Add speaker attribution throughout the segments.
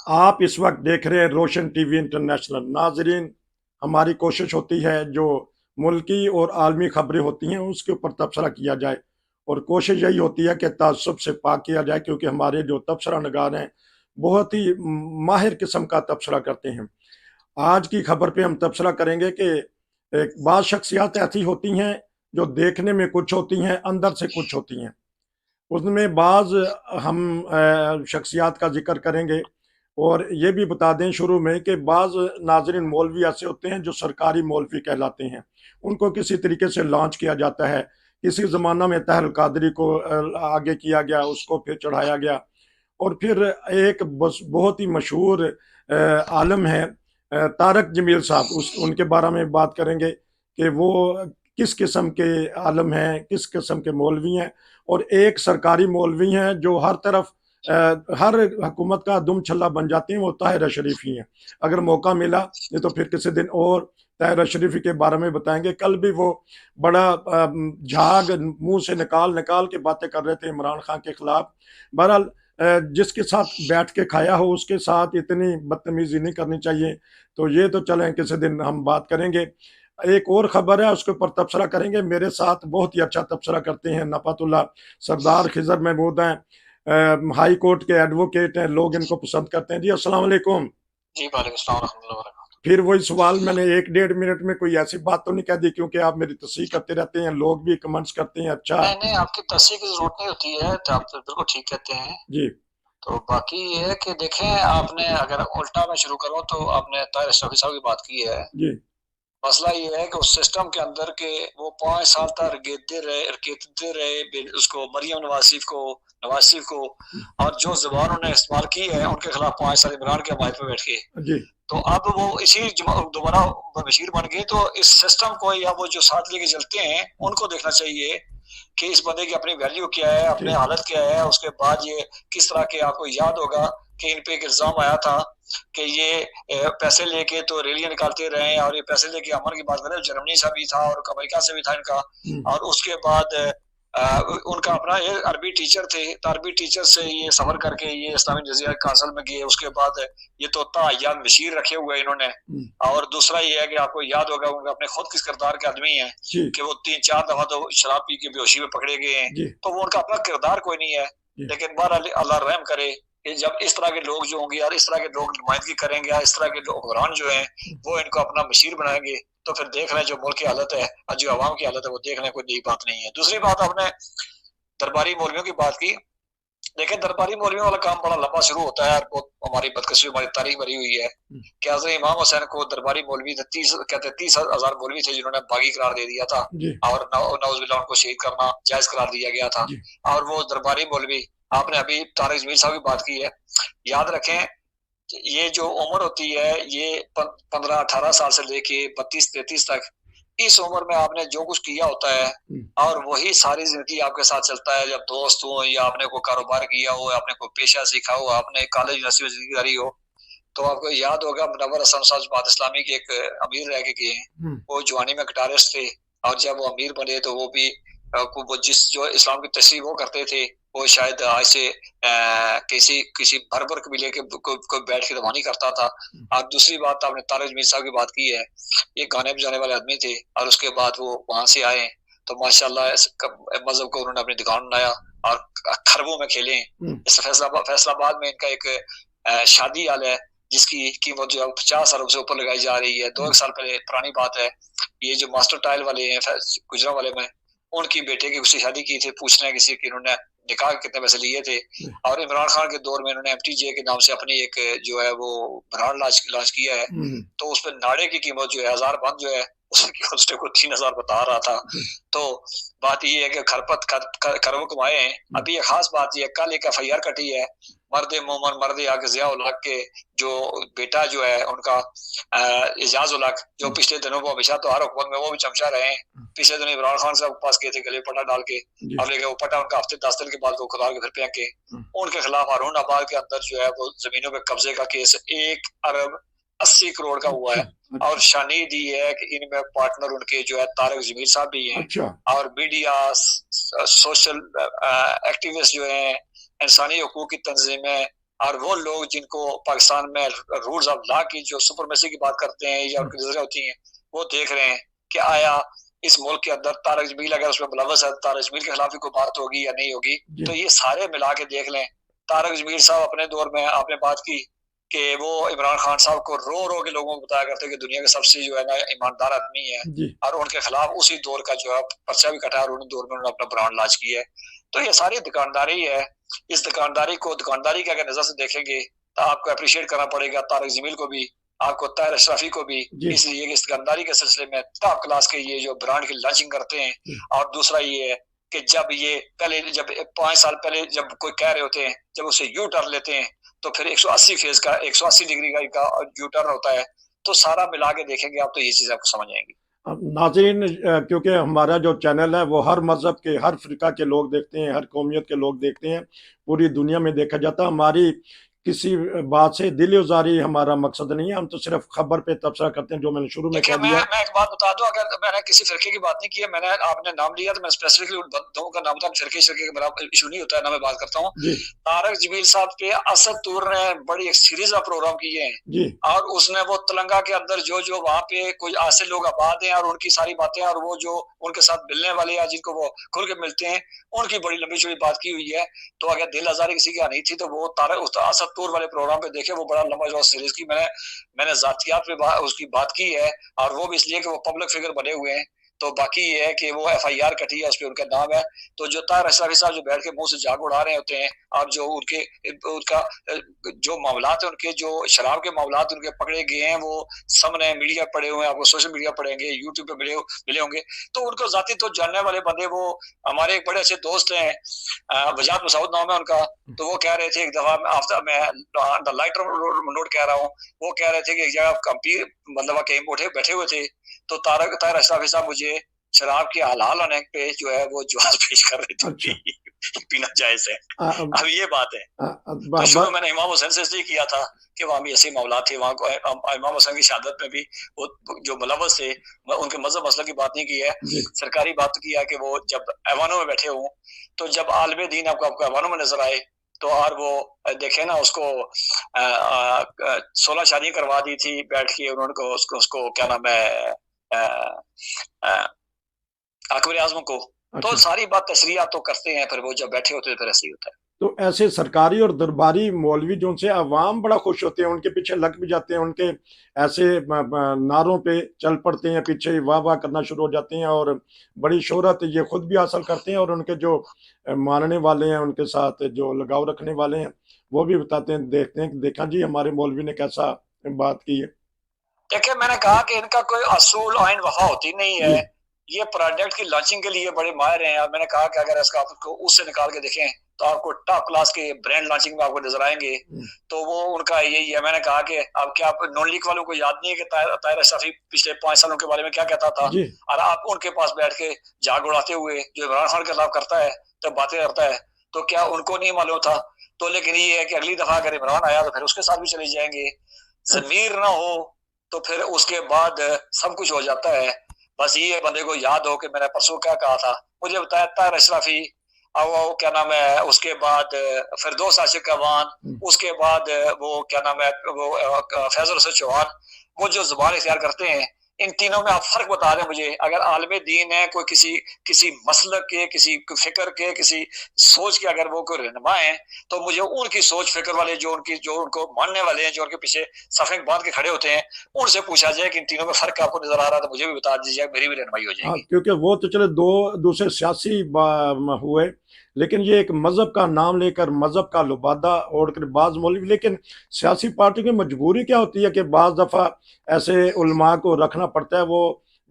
Speaker 1: आप इस वक्त देख रहे हैं रोशन टीवी इंटरनेशनल। नाजरीन, हमारी कोशिश होती है जो मुल्की और आलमी खबरें होती हैं उसके ऊपर तबसरा किया जाए, और कोशिश यही होती है कि ताज्जुब से पाक किया जाए, क्योंकि हमारे जो तबसरा नगार हैं बहुत ही माहिर किस्म का तबसरा करते हैं। आज की खबर पे हम तबसरा करेंगे कि एक बाज़ शख्सियात ऐसी होती हैं जो देखने में कुछ होती हैं, अंदर से कुछ होती हैं। उसमें बाज़ हम शख्सियात का ज़िक्र करेंगे, और ये भी बता दें शुरू में कि बाज़ नाज़रीन मौलवी ऐसे होते हैं जो सरकारी मौलवी कहलाते हैं। उनको किसी तरीके से लॉन्च किया जाता है। किसी ज़माना में तहल कादरी को आगे किया गया, उसको फिर चढ़ाया गया, और फिर एक बस बहुत ही मशहूर आलम है तारक जमील साहब, उस उनके बारे में बात करेंगे कि वो किस किस्म के आलम हैं, किस किस्म के मौलवी हैं, और एक सरकारी मौलवी हैं जो हर तरफ हर हुकूमत का दुम छल्ला बन जाते हैं, वो ताहिर अशरीफ ही हैं। अगर मौका मिला नहीं तो फिर किसी दिन और ताहिर अशरीफ के बारे में बताएंगे। कल भी वो बड़ा झाग मुंह से निकाल निकाल के बातें कर रहे थे इमरान खान के खिलाफ। बहरहाल जिसके साथ बैठ के खाया हो उसके साथ इतनी बदतमीजी नहीं करनी चाहिए। तो ये तो चलें, किसी दिन हम बात करेंगे। एक और खबर है उसके ऊपर तबसरा करेंगे। मेरे साथ बहुत ही अच्छा तबसरा करते हैं नफ़ातुल्लाह सरदार खिजर महमूद हैं, हाई कोर्ट के एडवोकेट हैं, लोग इनको पसंद करते हैं। जी अस्सलाम वालेकुम।
Speaker 2: जी, वालेकुम सलाम रहमतुल्लाहि व बरकातहू।
Speaker 1: फिर वही सवाल, मैंने एक डेढ़ मिनट में कोई ऐसी बात तो नहीं कह दी, क्योंकि आप मेरी तस्वीर करते रहते हैं, लोग भी कमेंट्स करते हैं अच्छा।
Speaker 2: नहीं, नहीं, आपकी तस्वीर की ज़रूरत नहीं होती है, तो आप तो बिल्कुल ठीक कहते हैं।
Speaker 1: जी
Speaker 2: तो बाकी ये है कि देखें, आपने अगर उल्टा मैं शुरू करूँ तो आपने ताहिर शफ़ी साहब की बात की है।
Speaker 1: जी
Speaker 2: मसला ये है कि उस सिस्टम के अंदर के वो 5 साल तक रगेदते रहे उसको मरियम नवाज़ शरीफ को, और जो ज़ुबान उन्होंने इस्तेमाल की है उनके खिलाफ 5 साल इमरान के हमायत में बैठ के।
Speaker 1: जी
Speaker 2: तो अब वो इसी दोबारा बशीर बन गए, तो इस सिस्टम को या वो जो साथ लेके चलते हैं उनको देखना चाहिए कि इस बंदे की अपनी वैल्यू क्या है, अपनी
Speaker 1: जी
Speaker 2: हालत क्या है। उसके बाद ये किस तरह के, आपको याद होगा कि इन पे एक इल्ज़ाम आया था कि ये पैसे लेके तो रैलियाँ निकालते रहे, और ये पैसे लेके अमन की बात करें, जर्मनी से भी था और अमेरिका से भी था इनका। और उसके बाद उनका अपना ये अरबी टीचर थे, तो अरबी टीचर से ये सफ़र करके ये इस्लामी जज़ीरा काउंसिल में गए। उसके बाद ये तोता अय्यान बशीर रखे हुए इन्होंने। और दूसरा ये है कि आपको याद होगा उनका अपने खुद किस किरदार के आदमी हैं
Speaker 1: जी
Speaker 2: कि वो 3-4 दफ़ा तो शराब पी के बेहोशी में पकड़े गए हैं।
Speaker 1: जी
Speaker 2: तो वो उनका अपना किरदार कोई नहीं है।
Speaker 1: जी
Speaker 2: लेकिन बहरहाल अल्लाह रहम करे कि जब इस तरह के लोग जो होंगे और इस तरह के लोग नुमाइंदगी करेंगे, या इस तरह के लोग हुक्मरान जो हैं वो इनको अपना बशीर बनाएंगे, तो फिर देख रहे हैं जो मुल्क की हालत है और जो अवाम की हालत है, वो देख रहे हैं, कोई नई बात नहीं है। दूसरी बात, आपने दरबारी मौलवियों की बात की। देखिए, दरबारी मौलवियों वाला काम बड़ा लंबा शुरू होता है, और बहुत हमारी बदकिस्मती, हमारी तारीख भरी हुई है कि हज़रत इमाम हुसैन को दरबारी मौलवी 30,000 मौलवी थे जिन्होंने बागी करार दे दिया था,
Speaker 1: जी
Speaker 2: और नौज़ुबिल्लाह उनको शहीद करना जायज़ करार दिया गया था।
Speaker 1: जी
Speaker 2: और वो दरबारी मौलवी, आपने अभी तारिक जमील साहब की बात की है। याद रखें, ये जो उम्र होती है, ये 15-18 साल से लेके 32-33 तक, इस उम्र में आपने जो कुछ किया होता है, और वही सारी जिंदगी आपके साथ चलता है। जब दोस्त हो, या आपने कोई कारोबार किया हो, आपने कोई पेशा सीखा हो, आपने कॉलेज यूनिवर्सिटी में जिंदगी करी हो, तो आपको याद होगा मुनव्वर हसन साहब जमात इस्लामी के एक अमीर रह के गए हैं। वो जवानी में गिटारिस्ट थे, और जब वो अमीर बने तो वो भी वो जिस जो इस्लाम की तशरीह वो करते थे, वो शायद आज से किसी किसी बर्बर कबीले के को बैठ के तो नहीं करता था। और दूसरी बात, आपने तारिक जमील साहब की बात की है, ये गाने बजाने वाले आदमी थे, और उसके बाद वो वहां से आए, तो माशाल्लाह मजहब को उन्होंने अपनी दुकान बनाया और खरबों में खेले। इस फैसलाबाद में इनका एक शादी हाल है, जिसकी कीमत जो है 50 अरब से ऊपर लगाई जा रही है। 2 साल पहले पुरानी बात है। ये जो मास्टर टाइल वाले हैं गुजरा वाले में, उनकी बेटे की उससे शादी की थी, पूछना किसी की इन्होंने निकाह कितने पैसे लिए थे। और इमरान खान के दौर में इन्होंने एमटीजे के नाम से अपनी एक जो है वो ब्रांड लॉन्च किया है। तो उस पर नाड़े की कीमत जो है 1000 बंद जो है, उसने को 3000 बता रहा था। तो बात ये है कि खरबों कमाए हैं। अभी ये खास बात ये, कल एक एफआईआर कटी है मर्द मोमन मर्द आग जिया उल हक के जो बेटा जो है उनका एजाज उल हक, जो पिछले दिनों को हमेशा तो हर हुकूमत में वो भी चमचा रहे हैं। पिछले दिनों इमरान खान साहब के पास गए थे गले पटा डाल के, और लेकिन वो पटा उनका हफ्ते 10 दिन के बाद वो खुदा के फिर फेंक के। उनके खिलाफ हारून आबाद के अंदर जो है वो जमीनों पे कब्जे का केस 1 अरब 80 करोड़ का हुआ है। और शानीद ये है कि इनमें पार्टनर उनके जो है तारिक जमील साहब भी हैं। और मीडिया, सोशल एक्टिविस्ट जो हैं, इंसानी हकूक की तंजीमें, और वो लोग जिनको पाकिस्तान में रूल्स ऑफ लॉ की जो सुपरमेसी की बात करते हैं या उनकी नजरें होती हैं, वो देख रहे हैं कि आया इस मुल्क के अंदर तारक जमील अगर उसमें मुलव्वस है, तारक जमील के खिलाफ भी कोई बात होगी या नहीं होगी। तो ये सारे मिला के देख लें। तारक जमील साहब अपने दौर में आपने बात की कि वो इमरान खान साहब को रो रो के लोगों को बताया करते कि दुनिया के सबसे जो है ना ईमानदार आदमी है, और उनके खिलाफ उसी दौर का जो है पर्चा भी कटा और उन दौर में उन्होंने अपना ब्रांड लॉन्च किया है। तो ये सारी दुकानदारी है। इस दुकानदारी को दुकानदारी की अगर नजर से देखेंगे तो आपको अप्रिशिएट करना पड़ेगा तारक जमील को भी, आपको ताहिर अशरफी को भी, इसलिए कि इस दुकानदारी के सिलसिले में टॉप क्लास के ये जो ब्रांड की लॉन्चिंग करते हैं। और दूसरा ये है कि जब ये पहले जब 5 साल पहले जब कोई कह रहे होते हैं, जब उसे यू टर्न लेते हैं तो फिर 180 फेज का 180 डिग्री का यू टर्न होता है। तो सारा मिला के देखेंगे आप तो ये चीज आपको समझ आएंगी।
Speaker 1: नाज़रीन, क्योंकि हमारा जो चैनल है वो हर मज़हब के, हर फ़िरका के लोग देखते हैं, हर कौमियत के लोग देखते हैं, पूरी दुनिया में देखा जाता है। हमारी किसी बात से दिल-ए-ज़ारी हमारा मकसद नहीं है, हम तो सिर्फ खबर पे तबसरा करते हैं, जो मैंने शुरू में कह दिया।
Speaker 2: मैं एक बात बता दूं, अगर मैंने किसी फिरके की बात नहीं की है, मैंने आपने नाम लिया तो मैं स्पेसिफिकली दो का नाम बता, फिरके का मेरा इशू नहीं होता है ना, मैं बात करता हूँ। तारक जमील साहब पे असद तूर ने बड़ी एक सीरीज ऑफ प्रोग्राम किए हैं, और उसने वो तेलंगा के अंदर जो जो वहाँ पे कोई ऐसे लोग आबाद हैं और उनकी सारी बातें, और वो जो उनके साथ मिलने वाले या जिनको वो खुल के मिलते हैं, उनकी बड़ी लंबी चौड़ी बात की हुई है। तो अगर दिल आजारी किसी की नहीं थी तो वो तारक असद तूर वाले प्रोग्राम पे देखे, वो बड़ा लंबा जो सीरीज की मैंने जातियात पे उसकी बात की है, और वो भी इसलिए कि वो पब्लिक फिगर बने हुए हैं। तो बाकी ये है कि वो एफआईआर कटी है, उस पर उनका नाम है। तो जो ताहिर अशरफी साहब जो बैठ के मुंह से झाग उड़ा रहे होते हैं, आप जो उनका जो मामलात है, उनके जो शराब के मामलात उनके पकड़े गए हैं, वो सामने मीडिया पड़े हुए हैं, आपको सोशल मीडिया पड़ेंगे, यूट्यूब पे मिले होंगे। तो उनको जाती तो जानने वाले बंदे, वो हमारे एक बड़े अच्छे दोस्त हैं, वजात मसूद नाम है उनका। तो वो कह रहे थे एक दफा, मैं लाइट नोट कह रहा हूँ, वो कह रहे थे कि एक जगह मतलब कहीं बैठे हुए थे, तो ताहिर अशरफी साहब मुझे शराब के हलाल होने पे जो है वो जवाब पेश कर रहे थे। अच्छा। पीना जायज है। अब ये बात है। तो शुरू मैंने इमाम हुसैन से इसलिए किया था कि वहाँ भी ऐसे मामला थे, वहाँ को इमाम हुसैन की शहादत में भी वो जो मुलव्वस थे, उनके मजहब मसला की बात नहीं की है, सरकारी बात की है कि वो जब ऐवानों में बैठे हों, तो जब आलमे दीन आपको ऐवानों में नजर आए, तो और वो देखे ना, उसको 16 शादी करवा दी थी बैठ के उन्होंने, उसको क्या नाम है, अकबर आजम को। अच्छा। तो सारी बात तशरीह तो करते हैं, फिर वो जब बैठे होते हैं फिर ऐसे ही होता है।
Speaker 1: तो ऐसे सरकारी और दरबारी मौलवी जो उनसे अवाम बड़ा खुश होते हैं, उनके पीछे लग भी जाते हैं, उनके ऐसे नारों पे चल पड़ते हैं, पीछे वाह वाह करना शुरू हो जाते हैं, और बड़ी शोहरत ये खुद भी हासिल करते हैं, और उनके जो मानने वाले हैं, उनके साथ जो लगाव रखने वाले हैं, वो भी बताते हैं, देखते हैं कि देखा जी हमारे मौलवी ने कैसा बात की है।
Speaker 2: देखिए, मैंने कहा कि इनका कोई असूल आइन वफा होती नहीं है, ये प्रोडक्ट की लॉन्चिंग के लिए बड़े माहिर हैं। और मैंने कहा कि अगर इसका आपको उससे निकाल के देखें तो आपको टॉप क्लास के ब्रांड लॉन्चिंग में आपको नजर आएंगे। तो वो उनका यही है। मैंने कहा कि अब क्या आप नॉन लीग वालों को याद नहीं है कि ताहिर अशरफी पिछले 5 सालों के बारे में क्या कहता था, और आप उनके पास बैठ के झाग उड़ाते हुए जो इमरान खान के खिलाफ करता है, तो बातें करता है, तो क्या उनको नहीं मालूम था? तो लेकिन ये है कि अगली दफा अगर इमरान आया तो फिर उसके साथ भी चले जाएंगे। जमीर ना हो तो फिर उसके बाद सब कुछ हो जाता है। बस ये बंदे को याद हो कि मैंने परसों क्या कहा था, मुझे बताया ताहिर अशरफी, और वो क्या नाम है, उसके बाद फिरदौस आशिक अवान, उसके बाद वो क्या नाम है, वो फैजल हसन चौहान, वो जो जुबान इख्तियार करते हैं, इन तीनों में आप फर्क बता दें मुझे। अगर आलमे दीन है, कोई किसी मसलक के, किसी फिक्र के, किसी सोच के अगर वो कोई रहनुमा है, तो मुझे उनकी सोच फिक्र वाले जो उनको मानने वाले हैं, जो उनके पीछे सफेद बांध के खड़े होते हैं, उनसे पूछा जाए कि इन तीनों में फर्क आपको नजर आ रहा है तो मुझे भी बता दीजिए, मेरी भी रहनुमाई हो जाएगी।
Speaker 1: क्योंकि वो तो चले दो दूसरे सियासी हुए, लेकिन ये एक मजहब का नाम लेकर मजहब का लुबादा ओढ़कर बाज मौलवी, लेकिन सियासी पार्टी की मजबूरी क्या होती है कि बाज दफा ऐसे उलमा को रखना पड़ता है। वो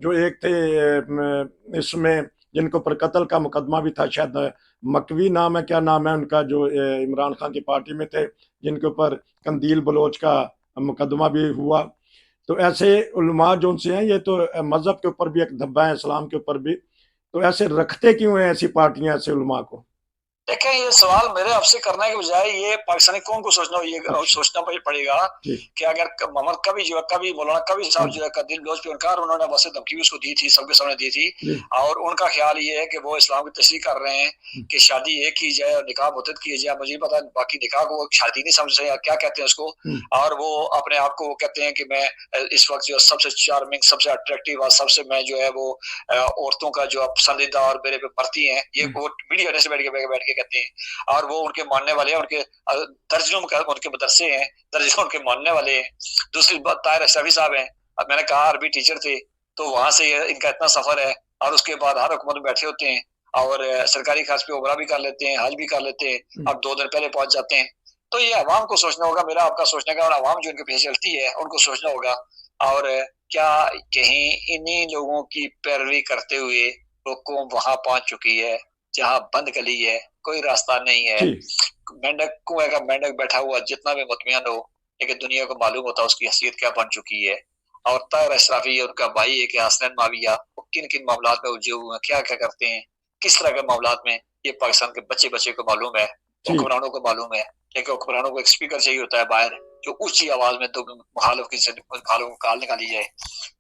Speaker 1: जो एक थे इसमें जिनको पर कत्ल का मुकदमा भी था, शायद मकवी नाम है, क्या नाम है उनका, जो इमरान खान की पार्टी में थे, जिनके ऊपर कंदील बलोच का मुकदमा भी हुआ। तो ऐसे उलमा जो उनसे हैं, ये तो मजहब के ऊपर भी एक धब्बा है, इस्लाम के ऊपर भी। तो ऐसे रखते क्यों हैं ऐसी पार्टियां ऐसे उलमा को?
Speaker 2: देखें, ये सवाल मेरे आपसे करने के बजाय ये पाकिस्तानी कौम को सोचना ये
Speaker 1: अच्छा।
Speaker 2: सोचना पड़ेगा
Speaker 1: जी।
Speaker 2: कि अगर मोहम्मद कभी जो है, कभी मौलाना कभी साहब जो
Speaker 1: जी।
Speaker 2: है दिल लोज पे उन्होंने वैसे धमकी भी उसको दी थी, सबके सामने दी थी,
Speaker 1: जी।
Speaker 2: और उनका ख्याल ये है कि वो इस्लाम की तशरीह कर रहे हैं
Speaker 1: हम्म।
Speaker 2: कि शादी एक की जाए और निकाह मुद्दत किया जाए। मुझे पता है, बाकी निकाह को वो शादी नहीं समझ रहे, क्या कहते हैं उसको।
Speaker 1: हम्म।
Speaker 2: और वो अपने आप को वो कहते हैं कि मैं इस वक्त जो सबसे चार्मिंग, सबसे अट्रैक्टिव और सबसे मैं जो है वो औरतों का जो पसंदीदा और मेरे पे पड़ती हैं, ये वो मीडिया से बैठ के कहते हैं। और वो उनके मानने वाले हैं, उनके दर्जनों में उनके मदरसे हैं, दर्जनों उनके मानने वाले हैं। दूसरी बात, ताहिर अशरफी साहब हैं, अब मैंने कहा अरबी टीचर थे, तो वहां से इनका इतना सफर है, और उसके बाद हर हुकूमत में बैठे होते हैं, और सरकारी खर्च पे उमरा भी कर लेते हैं, हज भी कर लेते हैं, अब 2 दिन पहले पहुंच जाते हैं। तो ये अवाम को सोचना होगा, मेरा आपका सोचने का, और अवाम जो इनके पीछे चलती है उनको सोचना होगा। और क्या कहीं इन्हीं लोगों की पैरवी करते हुए वो कौम वहां पहुंच चुकी है जहां बंद गली है, कोई रास्ता नहीं है,
Speaker 1: जी।
Speaker 2: मेंढक कुएं का मेंढक बैठा हुआ जितना भी मुतमिन हो, लेकिन दुनिया को मालूम होता है उसकी हैसियत क्या बन चुकी है। और ताहिर अशरफी और उनका भाई है कि हसनैन माविया, वो किन किन मामलात में उलझे हुए हैं, क्या क्या करते हैं, किस तरह के मामलात में, ये पाकिस्तान के बच्चे बच्चे को मालूम है,
Speaker 1: जी।
Speaker 2: हुक्मरानों को मालूम है। क्योंकि हुक्मरानों को एक स्पीकर चाहिए होता है बाहर, जो ऊंची आवाज में तो मुखालिफ की मुखालिफ को काल निकाली जाए।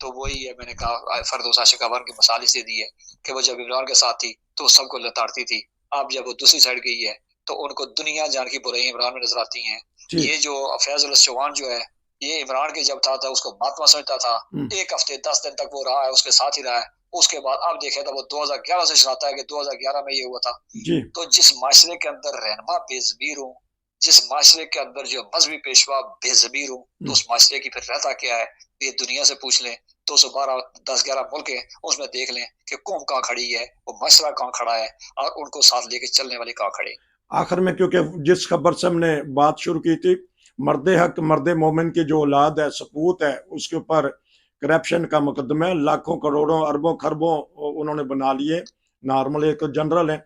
Speaker 2: तो वही है, मैंने कहा फरदौस आशिक अवर की मिसाल इसे दी है कि वो जब इमरान के साथ थी तो सबको लताड़ती थी, अब जब वो दूसरी साइड गई है तो उनको दुनिया जान की बुराई इमरान में नजर आती हैं।
Speaker 1: जी।
Speaker 2: ये जो फैजल चौहान जो है, ये इमरान के जब था उसको महात्मा समझता था, एक हफ्ते 10 दिन तक वो रहा है, उसके साथ ही रहा है। उसके बाद अब देखे तो वो 2011 से चलाता है कि 2011 में ये हुआ था।
Speaker 1: जी।
Speaker 2: तो जिस माशरे के अंदर रहनमा बेजमीर हूँ, जिस माशरे के अंदर जो मजहबी पेशवा बेजमीर हूँ, तो उस माशरे की फिर रहता क्या है, ये दुनिया से पूछ लें। 212 10-11 मुल्क हैं, उसमें देख लें कि कौम कहाँ खड़ी है, वो मशरा कहाँ खड़ा है, और उनको साथ लेके चलने वाले कहाँ खड़े।
Speaker 1: आखिर में, क्योंकि जिस खबर से हमने बात शुरू की थी, मर्द हक मर्द मोमिन की जो औलाद है, सपूत है, उसके ऊपर करप्शन का मुकदमा है, लाखों करोड़ों अरबों खरबों उन्होंने बना लिए। नॉर्मल एक जनरल है,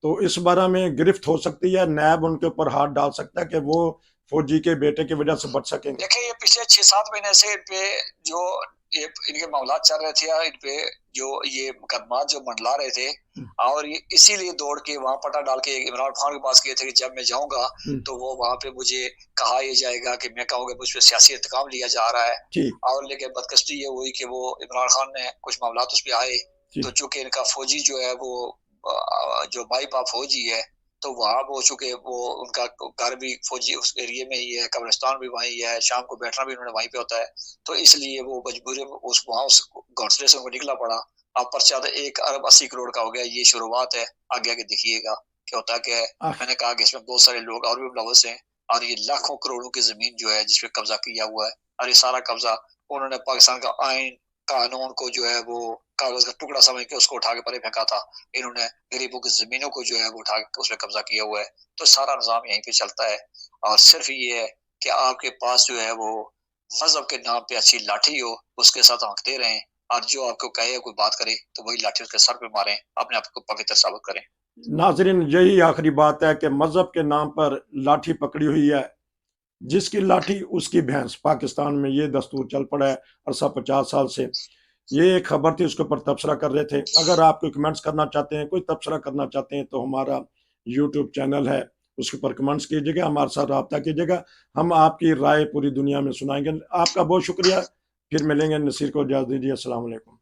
Speaker 1: तो इस बारे में गिरफ्त हो सकती है, नैब उनके ऊपर हाथ डाल सकता है कि वो फौजी के बेटे की वजह से बच सकेंगे।
Speaker 2: देखिए, ये पिछले 6-7 महीने से इन पे जो ये इनके मामला चल रहे थे, इन पे जो ये मुकदमा जो मंडला रहे थे, और ये इसीलिए दौड़ के वहां पटा डाल के इमरान खान के पास गए थे कि जब मैं जाऊंगा तो वो वहां पे मुझे कहा ये जाएगा कि मैं कहूँगा मुझ पर सियासी इंतकाम लिया जा रहा है।
Speaker 1: जी।
Speaker 2: और लेकिन बदकिस्मती ये हुई कि वो इमरान खान ने कुछ मामला उस पर आए,
Speaker 1: जी।
Speaker 2: तो चूंकि इनका फौजी जो है वो जो भाई बाप फौजी है, तो वहां वो चूंकि वो उनका घर भी फौजी उस एरिया में ही है, कब्रिस्तान भी वहीं है, शाम को बैठना भी उन्होंने वहीं पे होता है, तो इसलिए वो मजबूरी में उस वहां उस घोंसले से उनको निकला पड़ा। अब पर्चा तो 1 अरब 80 करोड़ का हो गया, ये शुरुआत है, आगे आगे देखिएगा क्या होता है। क्या है, मैंने कहा कि इसमें बहुत सारे लोग और भी मुलव्वस हैं, और ये लाखों करोड़ों की जमीन जो है जिसपे कब्जा किया हुआ है, और ये सारा कब्जा उन्होंने पाकिस्तान का आइन कानून को जो है वो कागज का टुकड़ा समझ के उसको उठा के परे फेंका था। इन्होंने गरीबों की जमीनों को जो है वो उठा के उसमें कब्जा किया हुआ है। तो सारा निजाम यहीं पे चलता है, और सिर्फ ये है कि आपके पास जो है वो मजहब के नाम पे अच्छी लाठी हो, उसके साथ हंकते रहें, और जो आपको कहे कोई बात करे तो वही लाठी उसके सर पे मारें, अपने आप को पवित्र साबित करें।
Speaker 1: नाजरीन, यही आखिरी बात है कि मजहब के नाम पर लाठी पकड़ी हुई है, जिसकी लाठी उसकी भैंस। पाकिस्तान में ये दस्तूर चल पड़ा है अरसा 50 साल से। ये एक खबर थी, उसके ऊपर तबसरा कर रहे थे। अगर आप कोई कमेंट्स करना चाहते हैं, कोई तबसरा करना चाहते हैं, तो हमारा यूट्यूब चैनल है, उसके ऊपर कमेंट्स कीजिएगा, हमारे साथ रब्ता कीजिएगा, हम आपकी राय पूरी दुनिया में सुनाएंगे। आपका बहुत शुक्रिया। फिर मिलेंगे। नसीर को इजाज़त दीजिए। अस्सलाम वालेकुम।